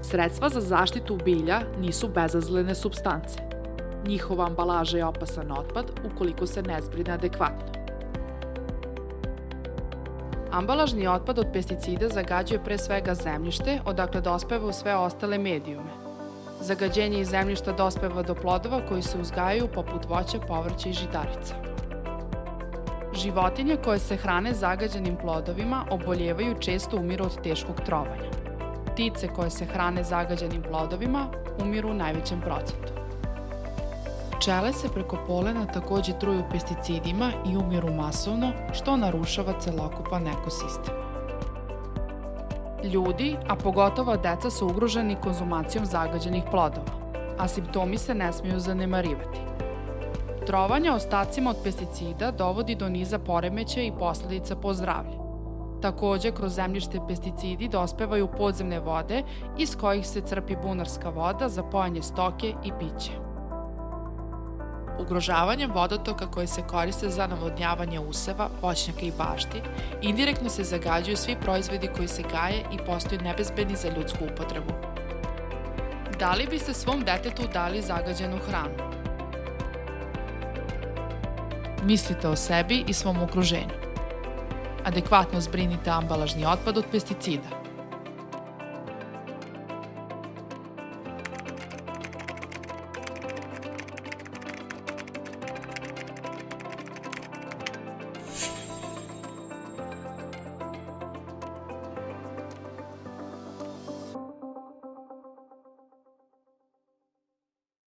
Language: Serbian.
Sredstva za zaštitu bilja nisu bezazlene supstance. Njihova ambalaža je opasan otpad ukoliko se ne zbrine adekvatno. Ambalažni otpad od pesticida zagađuje pre svega zemljište, odakle dospeva u sve ostale medijume. Zagađenje iz zemljišta dospeva do plodova koji se uzgajaju poput voća, povrća i žitarica. Životinje koje se hrane zagađenim plodovima oboljevaju i često umiru od teškog trovanja. Ptice koje se hrane zagađenim plodovima umiru u najvećem procentu. Pčele se preko polena takođe truju pesticidima i umiru masovno, što narušava celokupan ekosistem. Ljudi, a pogotovo deca, su ugroženi konzumacijom zagađenih plodova, a simptomi se ne smeju zanemarivati. Trovanje ostacima od pesticida dovodi do niza poremećaja i posledica po zdravlje. Takođe, kroz zemljište pesticidi dospevaju u podzemne vode iz kojih se crpi bunarska voda za pojanje stoke i piće. Ugrožavanjem vodotoka koji se koriste za navodnjavanje useva, voćnjaka i bašti, indirektno se zagađuju svi proizvodi koji se gaje i postaju nebezbedni za ljudsku upotrebu. Da li biste svom detetu dali zagađenu hranu? Mislite o sebi i svom okruženju. Adekvatno zbrinite ambalažni otpad od pesticida.